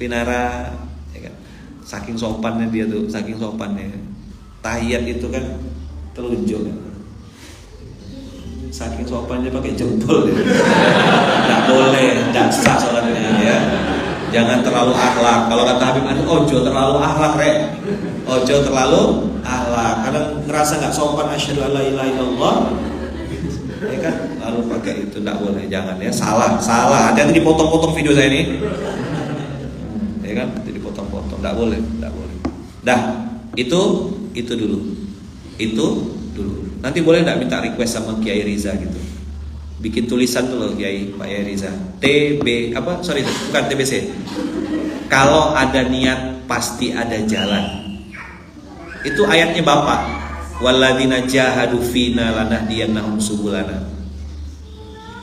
Pinara, ya kan? Saking sopannya dia tuh, saking sopannya. Tahiyat itu kan telunjuk. Saking sopannya pakai jempol ya. Nggak boleh, nggak sah sholatnya ya. Jangan terlalu akhlak. Kalau kata Habib Anu, ojo terlalu akhlak rek. Ojo terlalu akhlak. Kadang ngerasa nggak sopan, asyhadu alla ilaha illallah. Ya kan, lalu pakai itu nggak boleh, jangan ya. Salah. Hati-hati dipotong-potong video saya ini. Ya kan, dipotong-potong, nggak boleh. Dah, itu dulu. Nanti boleh nggak minta request sama Kiai Riza gitu, bikin tulisan tuh loh Kiai Pak Yai Riza. Bukan TBC. Kalau ada niat pasti ada jalan. Itu ayatnya Bapak. Walladzina jahadu fina lanahdiyannahum subulana.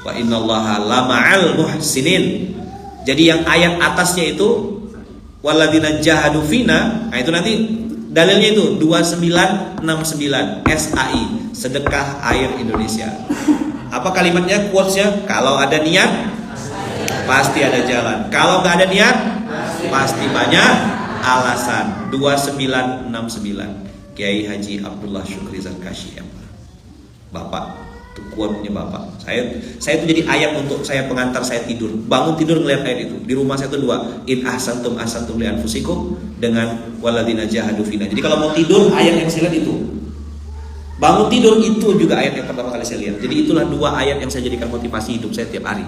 Wa innallaha lama'al muhsinin. Jadi yang ayat atasnya itu walladzina jahadu fina, nah itu nanti dalilnya itu 2969 SAI, Sedekah Air Indonesia. Apa kalimatnya, quotesnya? Kalau ada niat pasti ada jalan. Kalau nggak ada niat pasti banyak alasan. 2969 Kiai Haji Abdullah Syukri Zarkashi, Bapak. Itu quote-nya Bapak. Saya itu jadi ayat untuk saya pengantar saya tidur. Bangun tidur ngeliat ayat itu. Di rumah saya itu 2. In ahsantum ahsantum li anfusikum dengan walladzina jahadu fina. Jadi kalau mau tidur ayat yang saya lihat itu. Bangun tidur itu juga ayat yang pertama kali saya lihat. Jadi itulah 2 ayat yang saya jadikan motivasi hidup saya tiap hari.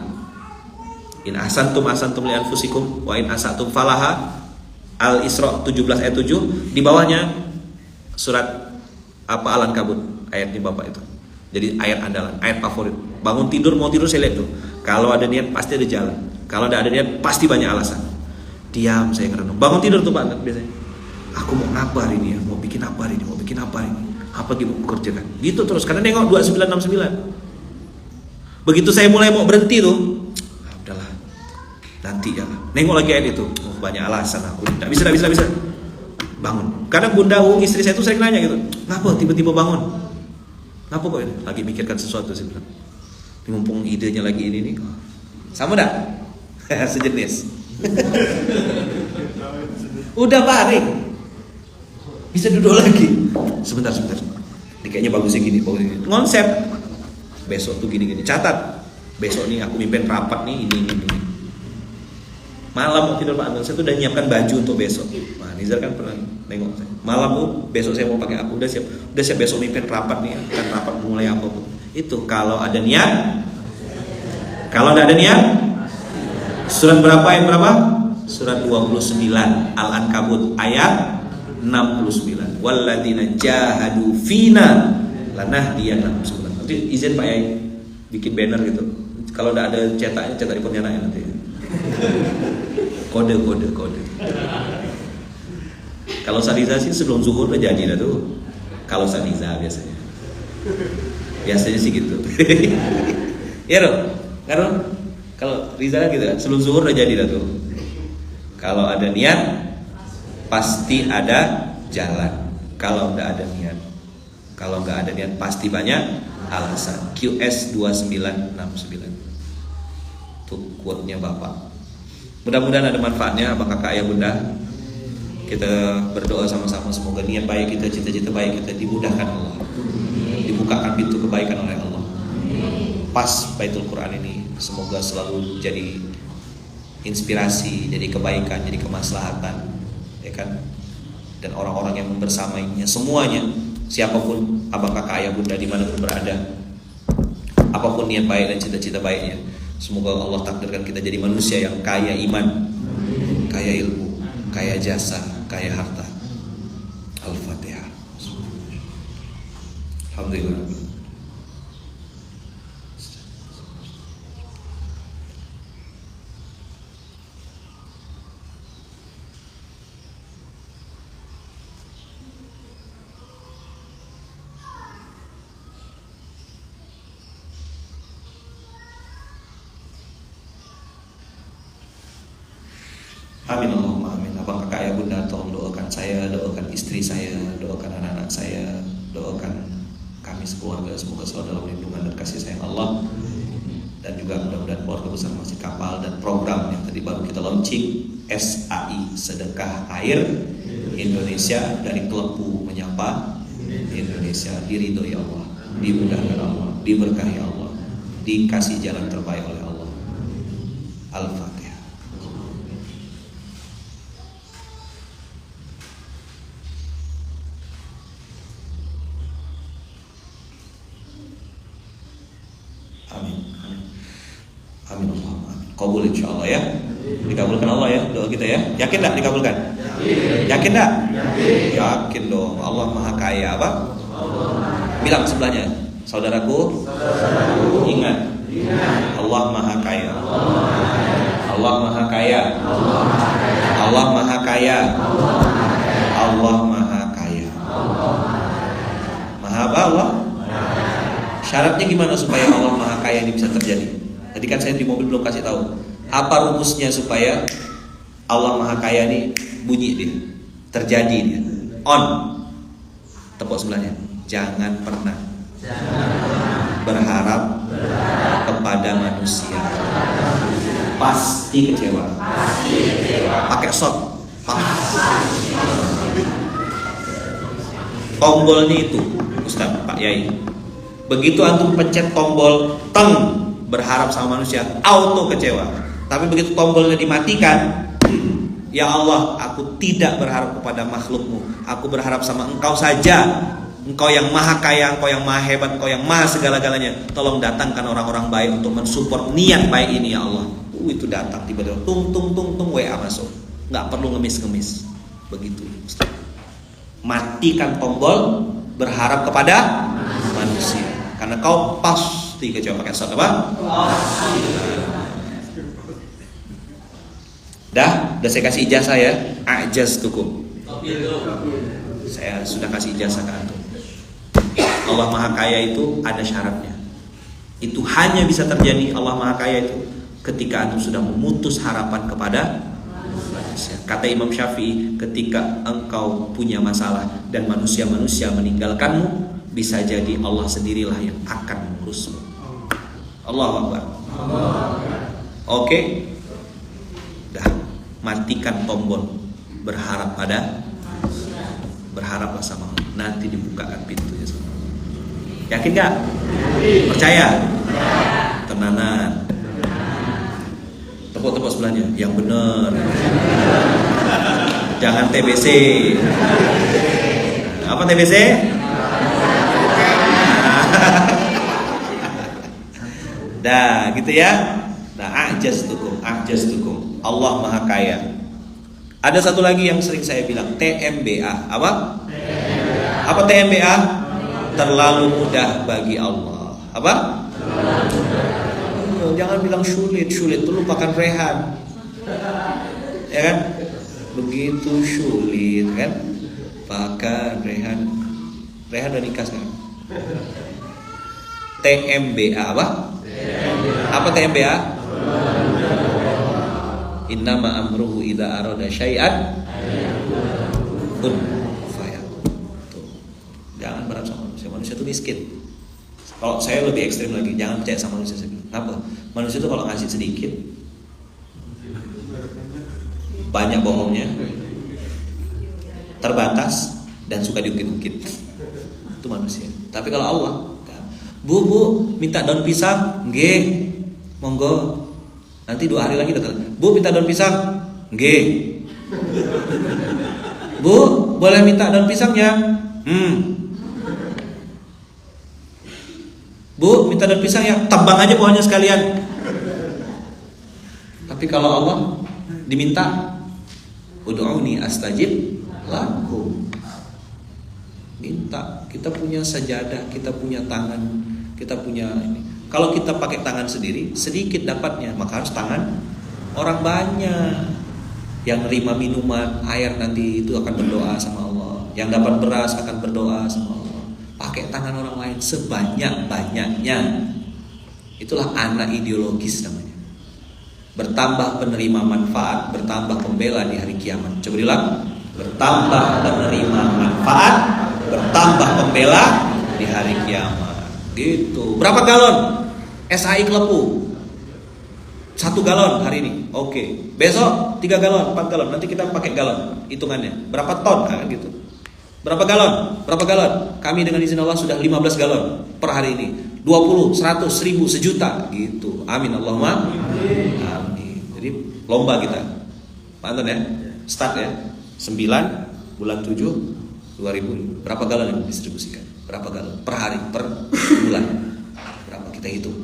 In ahsantum ahsantum li anfusikum wa in asatum falaha. Al-Isra 17 ayat 7. Di bawahnya surat Al-Ankabut ayatnya Bapak itu. Jadi ayat andalan, ayat favorit. Bangun tidur, mau tidur saya lihat tuh. Kalau ada niat pasti ada jalan. Kalau tidak ada niat pasti banyak alasan. Diam saya ngerenung. Bangun tidur tuh Pak biasanya. Aku mau ngapa hari ini ya? Mau bikin apa hari ini? Mau bikin apa hari ini? Apa yang mau kerjakan? Gitu terus. Karena nengok 2969. Begitu saya mulai mau berhenti tuh, udahlah. Nanti ya. Nengok lagi ayat itu. Oh, banyak alasan aku. Tidak bisa. Bangun. Karena Bunda istri saya tuh sering nanya gitu. Ngapa tiba-tiba bangun? Apa kok ini? Lagi mikirkan sesuatu sih bilang. Mumpung idenya lagi ini nih. Sama dah? Sejenis. Udah baring. Bisa duduk lagi. Sebentar. Ini kayaknya bagusnya gini. Konsep. Besok tuh gini. Catat. Besok nih aku mimpin rapat nih ini. Malam mau tidur Pak Amil, saya tuh udah nyiapkan baju untuk besok. Nah, Nizar kan pernah nengok saya. Malam tuh besok saya mau pakai apa? Udah siap besok mimpin rapat nih, kan rapat mulai apa pun. Itu kalau ada niat. Kalau tidak ada niat, surat berapa ayat berapa? Surat 29 Al-Ankabut ayat 69. Walladzina jahadu fina lanahdiyannahum subulana. Nanti izin Pak Yai bikin banner gitu. Kalau tidak ada cetak di Pontianak nanti. Kode. Kalau Sadiza sih sebelum zuhur udah jadi dah tuh. Kalau Sadiza biasanya sih gitu. Ya Ro, kalau Riza kan gitu, sebelum zuhur udah jadi dah tuh. Kalau ada niat pasti ada jalan. Kalau nggak ada niat pasti banyak alasan. QS 2969 tuh quote-nya Bapak. Mudah-mudahan ada manfaatnya Abang Kakak Ayah Bunda. Kita berdoa sama-sama semoga niat baik kita, cita-cita baik kita dimudahkan Allah, dibukakan pintu kebaikan oleh Allah. Pas Baitul Quran ini semoga selalu jadi inspirasi, jadi kebaikan, jadi kemaslahatan, ya kan? Dan orang-orang yang membersamainya semuanya, siapapun Abang Kakak Ayah Bunda dimanapun berada, apapun niat baik dan cita-cita baiknya, semoga Allah takdirkan kita jadi manusia yang kaya iman, kaya ilmu, kaya jasa, kaya harta. Al-Fatihah. Alhamdulillah. Amin Allahumma amin. Abang Kakak Ayah Bunda tolong doakan saya, doakan istri saya, doakan anak-anak saya, doakan kami sekeluarga semoga selalu dalam lindungan dan kasih sayang Allah. Dan juga mudah-mudahan keluarga besar Masjid Kapal dan program yang tadi baru kita launching SAI Sedekah Air Indonesia dari Kelepu menyapa Indonesia, diridhoi Allah, dimudahkan Allah, diberkahi Allah, dikasih jalan terbaik oleh Allah. Al-Fatihah. Amin Allahumma amin. Qabul insyaallah ya. Dikabulkan Allah ya doa kita ya. Yakin enggak dikabulkan? Yakin enggak? Yakin dong. Allah Maha Kaya apa? Bilang sebelahnya, saudaraku, ingat Allah Maha Kaya. Allah Maha Kaya. Allah Maha Kaya. Allah Maha Kaya. Maha apa Allah? Syaratnya gimana supaya Allah Maha Kaya ini bisa terjadi? Tadi kan saya di mobil belum kasih tahu. Apa rumusnya supaya Allah Maha Kaya ini bunyi dia, terjadi dia, on. Tepuk sebelahnya. Jangan pernah berharap kepada manusia. Pasti kecewa. Pakai shot. Tombolnya itu, Ustaz, Pak Yai. Begitu antum pencet tombol teng, berharap sama manusia, auto kecewa. Tapi begitu tombolnya dimatikan, ya Allah, aku tidak berharap kepada makhlukmu. Aku berharap sama Engkau saja. Engkau yang Maha Kaya, Engkau yang Maha Hebat, Engkau yang Maha segala-galanya. Tolong datangkan orang-orang baik untuk mensupport niat baik ini ya Allah. Itu datang tiba-tiba, tung WA masuk. Nggak perlu ngemis-ngemis. Begitu. Matikan tombol berharap kepada manusia. Karena kau pasti kecewa. Pakai shot apa? Dah saya kasih ijazah ya. A'jaztukum. Saya sudah kasih ijazah ke antum. Allah Maha Kaya itu ada syaratnya. Itu hanya bisa terjadi Allah Maha Kaya itu ketika antum sudah memutus harapan kepada manusia. Kata Imam Syafi'i, ketika engkau punya masalah dan manusia-manusia meninggalkanmu, bisa jadi Allah sendirilah yang akan mengurusmu. Allahu Akbar. Oke. Dah, matikan tombol berharap pada, berharaplah sama Allah. Nanti dibukakan pintunya sama Allah. Yakin gak? Percaya? Tenanan. Tepuk-tepuk sebelahnya. Yang benar. Jangan TBC. Apa TBC? Dah, gitu ya. Nah, a'jaztukum. Allah Maha Kaya. Ada satu lagi yang sering saya bilang, TMBA. Apa? Apa TMBA? Terlalu mudah bagi Allah. Apa? Jangan bilang sulit itu lupakan Rehan. Ya kan? Begitu sulit kan? Bahkan Rehan udah nikah sekarang. TMBA apa? Apa TMBA? Innama amruhu idza arada syai'an kun fayakun. Jangan berharap sama manusia itu miskin. Kalau saya lebih ekstrim lagi, jangan percaya sama manusia. Kenapa? Manusia itu kalau ngasih sedikit, banyak bohongnya, terbatas, dan suka diungkit-ungkit. Itu manusia. Tapi kalau Allah, Bu, minta daun pisang, nggih, monggo. Nanti 2 hari lagi datang. Bu, minta daun pisang, nggih. Bu, boleh minta daun pisangnya? Bu, minta daun pisang ya, tebang aja pohonnya sekalian. Tapi kalau Allah diminta, ud'uni astajib lakum. Minta, kita punya sajadah, kita punya tangan, kita punya ini. Kalau kita pakai tangan sendiri, sedikit dapatnya, maka harus tangan orang banyak. Yang nerima minuman, air nanti itu akan berdoa sama Allah. Yang dapat beras akan berdoa sama Allah. Pakai tangan orang lain sebanyak-banyaknya. Itulah anak ideologis namanya. Bertambah penerima manfaat, bertambah pembela di hari kiamat. Coba bilang, bertambah penerima manfaat, bertambah pembela di hari kiamat. Gitu. Berapa galon SAI Klepu? 1 galon hari ini. Oke. Besok 3 galon, 4 galon. Nanti kita pakai galon hitungannya. Berapa ton? Nah, gitu. Berapa galon? Berapa galon? Kami dengan izin Allah sudah 15 galon per hari ini. 20, 100, 1000, sejuta gitu. Amin Allahumma amin. Jadi lomba kita. Pantun ya. Start ya. 9 bulan 7 2000. Berapa galon yang didistribusikan? Berapa galon per hari, per bulan? Berapa kita hitung?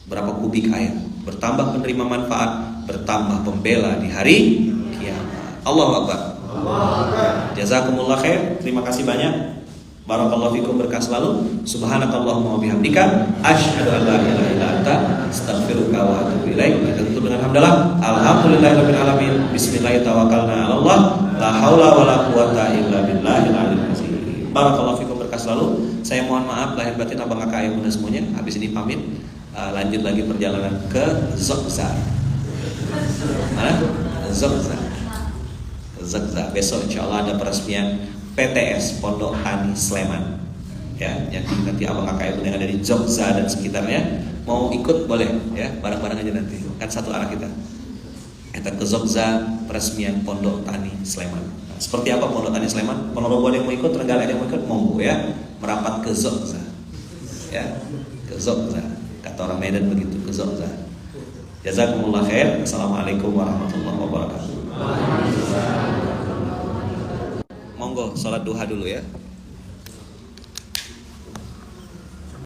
Berapa kubik air? Bertambah penerima manfaat, bertambah pembela di hari kiamat. Allahu Akbar. Jazakumullah khair. Terima kasih banyak. Barakallahu fikum, berkah selalu. Subhanakallahumma wa bihamdika asyhadu an la ilaha illa anta astaghfiruka wa atubu ilaik. Kita tutup dengan hamdalah. Alhamdulillahirabbil alamin. Bismillahirrahmanirrahim. Tawakkalna 'ala Allah. La haula wala quwata illa billahil aliyyil azim. Barakallahu fikum, berkah selalu. Saya mohon maaf lahir batin abang kakak ayah bunda semuanya. Habis ini pamit. Lanjut lagi perjalanan ke Zogza. Mana? Zogza. Besok insyaallah ada peresmian PTS Pondok Tani Sleman. Ya, yang nanti abang kakak ibu yang ada di Zogza dan sekitarnya mau ikut boleh ya, bareng-bareng aja nanti. Kan satu arah kita. Kita ke Zogza peresmian Pondok Tani Sleman. Nah, seperti apa Pondok Tani Sleman? Ponorogo ada yang mau ikut, Trenggalek ada yang mau ikut, monggo ya. Merapat ke Zogza. Ya, ke Zogza. Kata orang Medan begitu, ke Zogza. Jazakumullah khair. Assalamualaikum warahmatullahi wabarakatuh. Monggo sholat duha dulu ya.